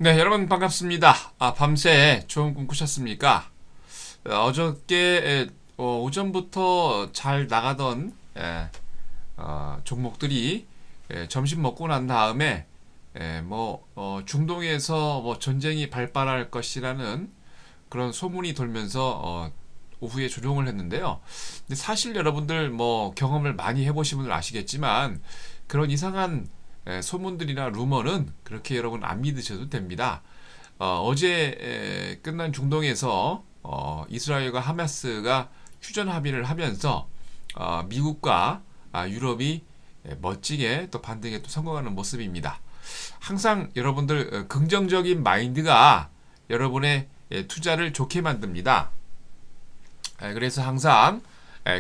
네, 여러분 반갑습니다. 밤새 좋은 꿈 꾸셨습니까? 어저께 오전부터 잘 나가던 종목들이 점심 먹고 난 다음에 중동에서 전쟁이 발발할 것이라는 그런 소문이 돌면서 오후에 조종을 했는데요. 근데 사실 여러분들 경험을 많이 해보신 분들 아시겠지만 그런 이상한 소문들이나 루머는 그렇게 여러분 안 믿으셔도 됩니다. 어제 끝난 중동에서 이스라엘과 하마스가 휴전 합의를 하면서 미국과 유럽이 멋지게 또 반등에 또 성공하는 모습입니다. 항상 여러분들 긍정적인 마인드가 여러분의 투자를 좋게 만듭니다. 그래서 항상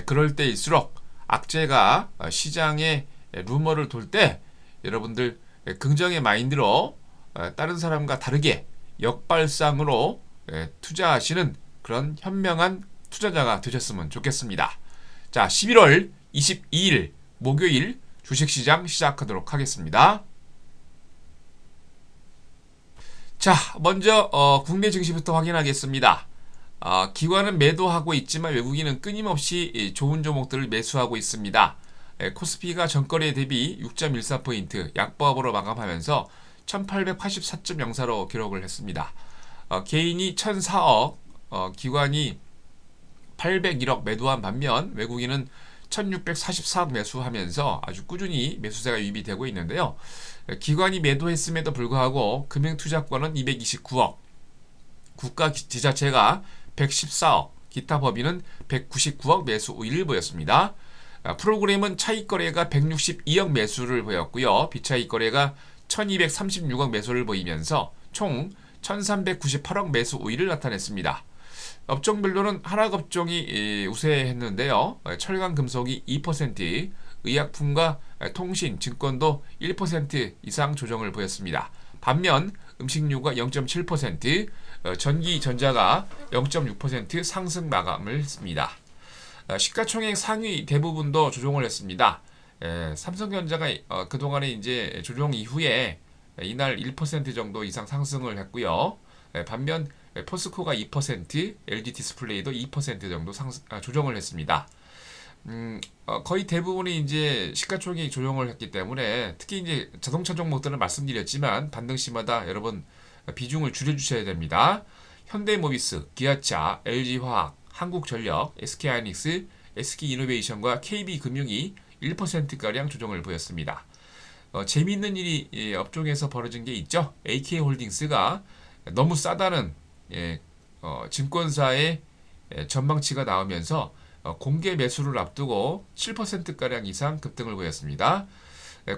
그럴 때일수록 악재가 시장에 루머를 돌 때 여러분들 긍정의 마인드로 다른 사람과 다르게 역발상으로 투자하시는 그런 현명한 투자자가 되셨으면 좋겠습니다. 자, 11월 22일 목요일 주식시장 시작하도록 하겠습니다. 자, 먼저 국내 증시부터 확인하겠습니다. 기관은 매도하고 있지만 외국인은 끊임없이 좋은 종목들을 매수하고 있습니다. 코스피가 전거래 대비 6.14포인트 약보합으로 마감하면서 1884.04로 기록을 했습니다. 개인이 1004억, 기관이 801억 매도한 반면 외국인은 1644억 매수하면서 아주 꾸준히 매수세가 유입이 되고 있는데요. 기관이 매도했음에도 불구하고 금융투자권은 229억, 국가 지자체가 114억, 기타 법인은 199억 매수 우위를 보였습니다. 프로그램은 차익 거래가 162억 매수를 보였고요. 비차익 거래가 1236억 매수를 보이면서 총 1398억 매수 우위를 나타냈습니다. 업종별로는 한화업종이 우세했는데요. 철강 금속이 2%, 의약품과 통신, 증권도 1% 이상 조정을 보였습니다. 반면 음식료가 0.7%, 전기, 전자가 0.6% 상승 마감을 했습니다. 시가총액 상위 대부분도 조정을 했습니다. 삼성전자가 그동안에 이제 조정 이후에 이날 1% 정도 이상 상승을 했고요. 반면 포스코가 2%, LG 디스플레이도 2% 정도 조정을 했습니다. 거의 대부분이 이제 시가총액 조정을 했기 때문에 특히 이제 자동차 종목들은 말씀드렸지만 반등시마다 여러분 비중을 줄여주셔야 됩니다. 현대모비스, 기아차, LG화학, 한국전력, SK하이닉스, SK이노베이션과 KB금융이 1%가량 조정을 보였습니다. 재미있는 일이 업종에서 벌어진 게 있죠. AK홀딩스가 너무 싸다는 증권사의 전망치가 나오면서 공개 매수를 앞두고 7%가량 이상 급등을 보였습니다.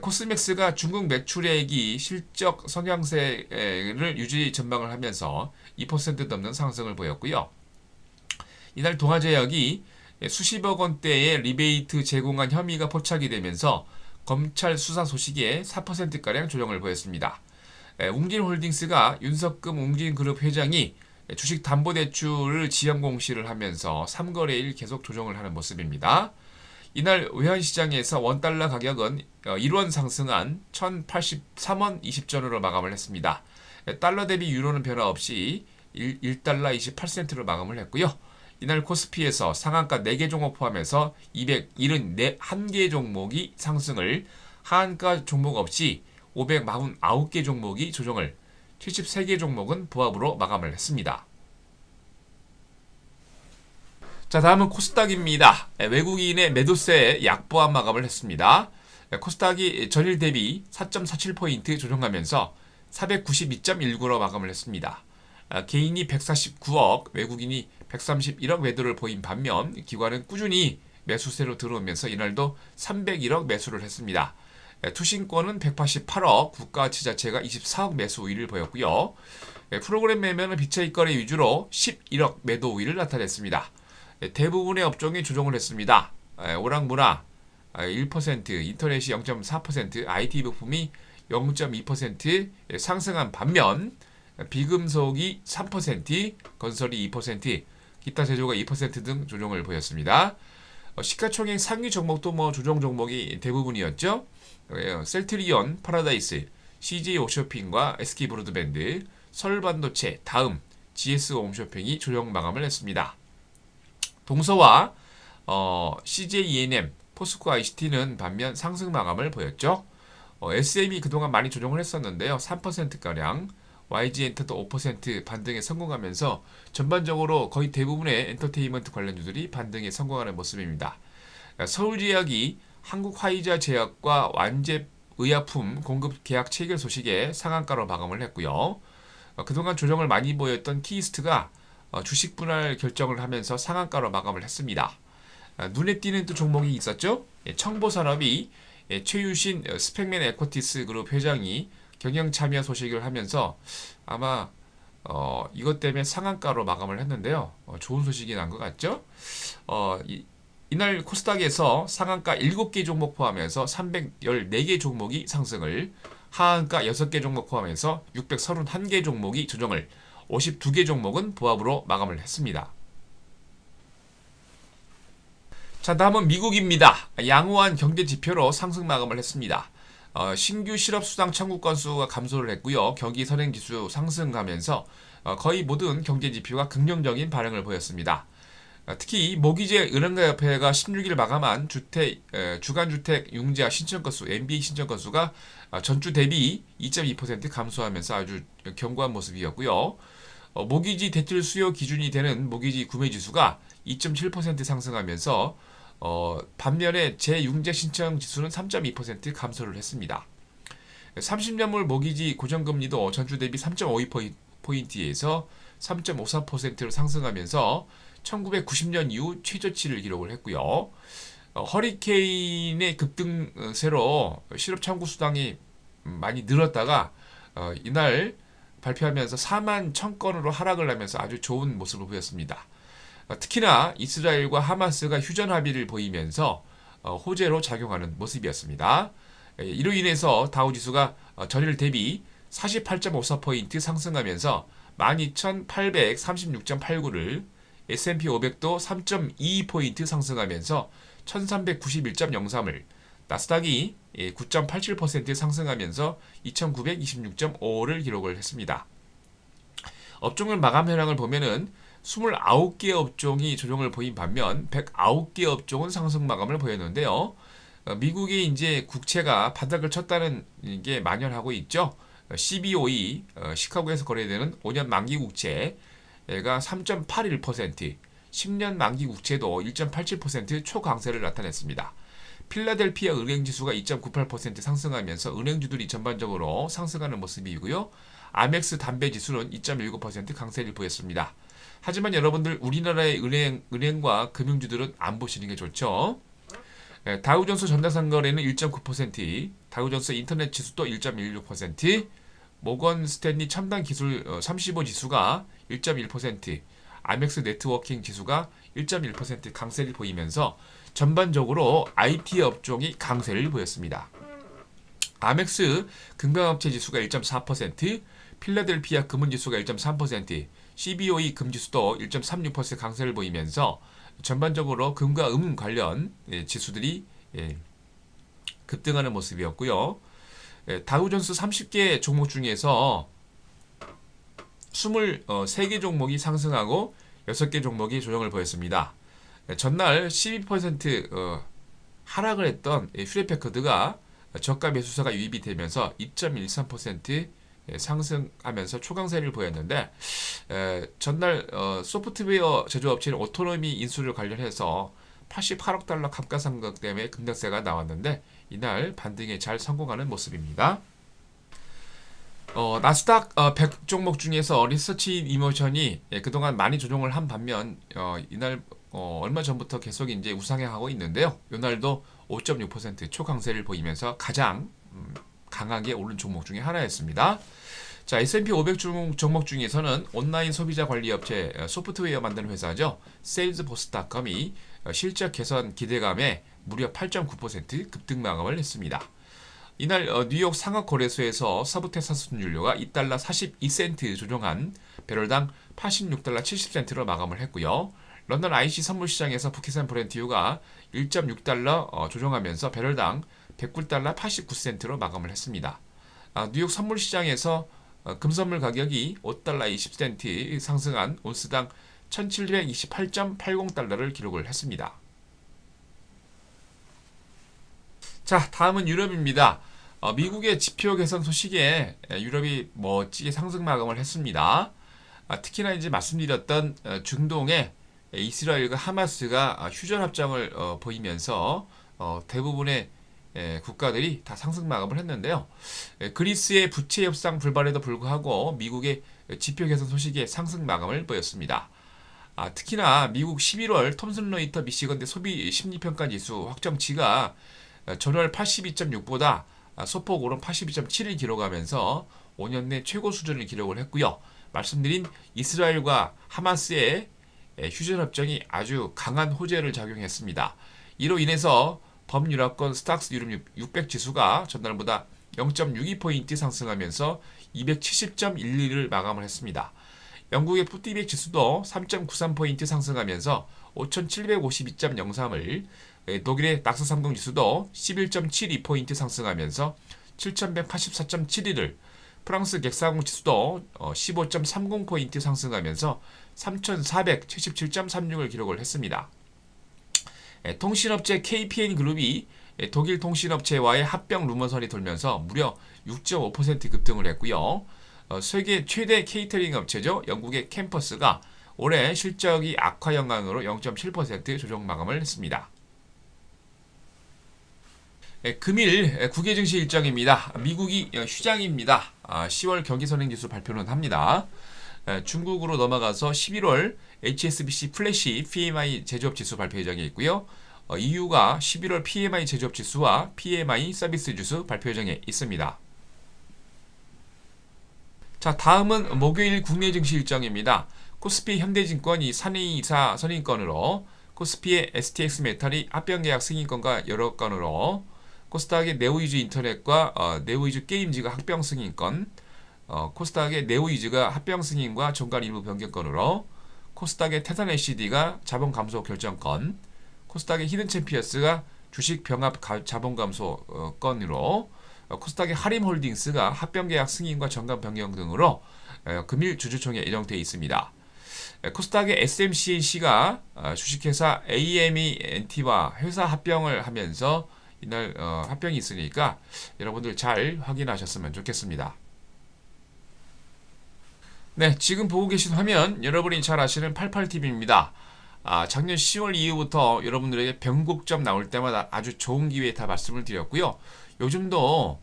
코스맥스가 중국 매출액이 실적 성장세를 유지 전망을 하면서 2% 넘는 상승을 보였고요. 이날 동아제약이 수십억 원대의 리베이트 제공한 혐의가 포착이 되면서 검찰 수사 소식에 4%가량 조정을 보였습니다. 웅진홀딩스가 윤석금 웅진그룹 회장이 주식담보대출을 지연 공시를 하면서 3거래일 계속 조정을 하는 모습입니다. 이날 외환시장에서 원달러 가격은 1원 상승한 1083원 20전으로 마감을 했습니다. 달러 대비 유로는 변화 없이 1달러 28센트로 마감을 했고요. 이날 코스피에서 상한가 4개 종목 포함해서 271개 종목이 상승을, 하한가 종목 없이 549개 종목이 조정을, 73개 종목은 보합으로 마감을 했습니다. 자, 다음은 코스닥입니다. 외국인의 매도세에 약보합 마감을 했습니다. 코스닥이 전일 대비 4.47포인트 조정하면서 492.19로 마감을 했습니다. 개인이 149억, 외국인이 131억 매도를 보인 반면 기관은 꾸준히 매수세로 들어오면서 이날도 301억 매수를 했습니다. 투신권은 188억, 국가 지자체가 24억 매수 우위를 보였고요. 프로그램 매매는 비차익 거래 위주로 11억 매도 우위를 나타냈습니다. 대부분의 업종이 조정을 했습니다. 오락문화 1%, 인터넷이 0.4%, IT 부품이 0.2% 상승한 반면 비금속이 3%, 건설이 2%, 기타 제조가 2% 등 조정을 보였습니다. 시가총액 상위 종목도 조정 종목이 대부분이었죠. 셀트리온, 파라다이스, CJ 홈쇼핑과 SK 브로드밴드, 서울반도체, 다음, GS 홈쇼핑이 조정 마감을 했습니다. 동서와 CJ E&M, 포스코 ICT는 반면 상승 마감을 보였죠. SM이 그동안 많이 조정을 했었는데요. 3%가량, YG엔터도 5% 반등에 성공하면서 전반적으로 거의 대부분의 엔터테인먼트 관련주들이 반등에 성공하는 모습입니다. 서울제약이 한국화이자제약과 완제의약품 공급 계약 체결 소식에 상한가로 마감을 했고요. 그동안 조정을 많이 보였던 키이스트가 주식 분할 결정을 하면서 상한가로 마감을 했습니다. 눈에 띄는 또 종목이 있었죠. 청보산업이 최유신 스펙맨 에코티스 그룹 회장이 경영 참여 소식을 하면서 아마 이것 때문에 상한가로 마감을 했는데요. 좋은 소식이 난 것 같죠? 이날 코스닥에서 상한가 7개 종목 포함해서 314개 종목이 상승을, 하한가 6개 종목 포함해서 631개 종목이 조정을, 52개 종목은 보합으로 마감을 했습니다. 자, 다음은 미국입니다. 양호한 경제 지표로 상승 마감을 했습니다. 신규 실업 수당 청구 건수가 감소를 했고요. 경기 선행 지수 상승하면서 거의 모든 경제 지표가 긍정적인 반응을 보였습니다. 특히 모기재 은행가협회가 16일 마감한 주간주택 융자 신청 건수 MBA 신청 건수가 전주 대비 2.2% 감소하면서 아주 견고한 모습이었고요. 모기지 대출 수요 기준이 되는 모기지 구매 지수가 2.7% 상승하면서 반면에 재융자 신청 지수는 3.2% 감소를 했습니다. 30년물 모기지 고정금리도 전주 대비 3.52포인트에서 3.54%로 상승하면서 1990년 이후 최저치를 기록을 했고요. 허리케인의 급등세로 실업 청구 수당이 많이 늘었다가 이날 발표하면서 4만 1000건으로 하락을 하면서 아주 좋은 모습을 보였습니다. 특히나 이스라엘과 하마스가 휴전 합의를 보이면서 호재로 작용하는 모습이었습니다. 이로 인해서 다우지수가 전일 대비 48.54포인트 상승하면서 12,836.89를, S&P 500도 3.22포인트 상승하면서 1391.03을, 나스닥이 9.87% 상승하면서 2926.55를 기록을 했습니다. 업종을 마감 현황을 보면은 29개 업종이 조정을 보인 반면 109개 업종은 상승 마감을 보였는데요. 미국의 이제 국채가 바닥을 쳤다는 게 만연하고 있죠. CBOE, 시카고에서 거래되는 5년 만기 국채가 3.81%, 10년 만기 국채도 1.87% 초강세를 나타냈습니다. 필라델피아 은행지수가 2.98% 상승하면서 은행주들이 전반적으로 상승하는 모습이고요. 아멕스 담배지수는 2.19% 강세를 보였습니다. 하지만 여러분들 우리나라의 은행과 금융주들은 안 보시는 게 좋죠. 다우존스 전자상거래는 1.9%, 다우존스 인터넷 지수도 1.16%, 모건 스탠리 첨단 기술 35 지수가 1.1%, 아멕스 네트워킹 지수가 1.1% 강세를 보이면서 전반적으로 IT 업종이 강세를 보였습니다. 아멕스 금강업체 지수가 1.4%, 필라델피아 금은지수가 1.3%, CBOE 금지수도 1.36% 강세를 보이면서 전반적으로 금과 음 관련 지수들이 급등하는 모습이었고요. 다우존스 30개 종목 중에서 23개 종목이 상승하고 6개 종목이 조정을 보였습니다. 전날 12% 하락을 했던 휴레패커드가 저가 매수세가 유입이 되면서 2.13% 상승하면서 초강세를 보였는데, 전날 소프트웨어 제조업체인 오토노미 인수를 관련해서 88억 달러 감가상각 때문에 급락세가 나왔는데 이날 반등에 잘 성공하는 모습입니다. 나스닥 100 종목 중에서 리서치 이모션이 그동안 많이 조정을 한 반면 이날 얼마 전부터 계속 이제 우상향하고 있는데요. 이날도 5.6% 초강세를 보이면서 가장 강하게 오른 종목 중에 하나였습니다. 자, S&P 500 종목 중에서는 온라인 소비자 관리 업체 소프트웨어 만드는 회사죠. 세일즈포스닷컴이 실적 개선 기대감에 무려 8.9% 급등 마감을 했습니다. 이날 뉴욕 상하거래소에서 서부 텍사스 순유료가 2달러 42센트 조정한 배럴당 86달러 70센트로 마감을 했고요. 런던 IC 선물시장에서 북해산 브렌트유가 1.6달러 조정하면서 배럴당 109달러 89센트로 마감을 했습니다. 뉴욕 선물 시장에서 금선물 가격이 5달러 20센트 상승한 온스당 1728.80달러를 기록을 했습니다. 자, 다음은 유럽입니다. 미국의 지표 개선 소식에 유럽이 멋지게 상승 마감을 했습니다. 특히나 이제 말씀드렸던 중동의 이스라엘과 하마스가 휴전 협정을 보이면서 대부분의 국가들이 다 상승 마감을 했는데요. 그리스의 부채 협상 불발에도 불구하고 미국의 지표 개선 소식에 상승 마감을 보였습니다. 특히나 미국 11월 톰슨 로이터 미시건대 소비 심리평가 지수 확정치가 전월 82.6보다 소폭 오른 82.7을 기록하면서 5년 내 최고 수준을 기록을 했고요. 말씀드린 이스라엘과 하마스의 휴전협정이 아주 강한 호재를 작용했습니다. 이로 인해서 범유럽권 스탁스 유럽 600 지수가 전날보다 0.62포인트 상승하면서 270.12를 마감을 했습니다. 영국의 푸티백 지수도 3.93포인트 상승하면서 5752.03을, 독일의 낙스 30 지수도 11.72포인트 상승하면서 7184.71을, 프랑스 객사공 지수도 15.30포인트 상승하면서 3477.36을 기록을 했습니다. 통신업체 KPN 그룹이 독일 통신업체와의 합병 루머설이 돌면서 무려 6.5% 급등을 했고요. 세계 최대 케이터링 업체죠. 영국의 캠퍼스가 올해 실적이 악화 영향으로 0.7% 조정 마감을 했습니다. 금일 국외 증시 일정입니다. 미국이 휴장입니다. 10월 경기선행지수 발표는 합니다. 중국으로 넘어가서 11월 HSBC 플래시 PMI 제조업지수 발표 예정이 있고요. EU가 11월 PMI 제조업지수와 PMI 서비스 지수 발표 예정에 있습니다. 자, 다음은 목요일 국내 증시 일정입니다. 코스피 현대증권이 사내이사 선임권으로, 코스피의 STX메탈이 합병계약 승인권과 여러 건으로, 코스닥의 네오이즈 인터넷과 네오이즈 게임즈가 합병 승인권, 코스닥의 네오이즈가 합병 승인과 종간 일부 변경권으로, 코스닥의 태산 LCD가 자본 감소 결정권, 코스닥의 히든챔피언스가 주식 병합 자본 감소 건으로, 코스닥의 하림홀딩스가 합병계약 승인과 정관 변경 등으로 금일 주주총회 예정되어 있습니다. 코스닥의 SMCNC가 주식회사 AMENT와 회사 합병을 하면서 이날 합병이 있으니까 여러분들 잘 확인하셨으면 좋겠습니다. 네, 지금 보고 계신 화면 여러분이 잘 아시는 88TV입니다. 작년 10월 이후부터 여러분들에게 변곡점 나올 때마다 아주 좋은 기회에 다 말씀을 드렸고요. 요즘도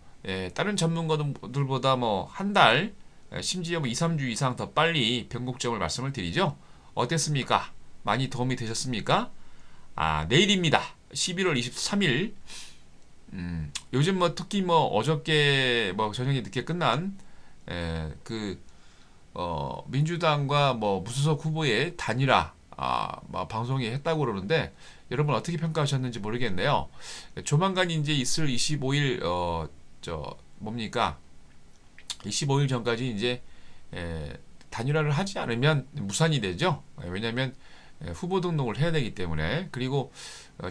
다른 전문가들보다 한 달, 심지어 2, 3주 이상 더 빨리 변곡점을 말씀을 드리죠. 어땠습니까? 많이 도움이 되셨습니까? 내일입니다. 11월 23일. 요즘 특히 어저께 저녁에 늦게 끝난 민주당과 무소속 후보의 단일화 방송이 했다고 그러는데 여러분 어떻게 평가하셨는지 모르겠네요. 조만간 이제 있을 25일 25일 전까지 이제 단일화를 하지 않으면 무산이 되죠. 왜냐하면 후보 등록을 해야 되기 때문에. 그리고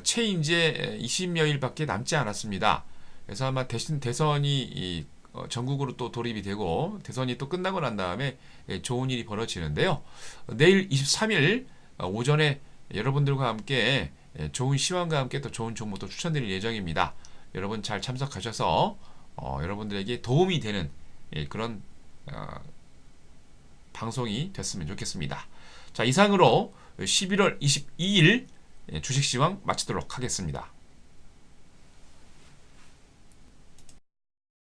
채 이제 20여일밖에 남지 않았습니다. 그래서 아마 대선이 전국으로 또 돌입이 되고 대선이 또 끝나고 난 다음에 좋은 일이 벌어지는데요. 내일 23일 오전에 여러분들과 함께 좋은 시황과 함께 또 좋은 정보도 추천드릴 예정입니다. 여러분 잘 참석하셔서 여러분들에게 도움이 되는 그런 방송이 됐으면 좋겠습니다. 자, 이상으로 11월 22일 주식시황 마치도록 하겠습니다.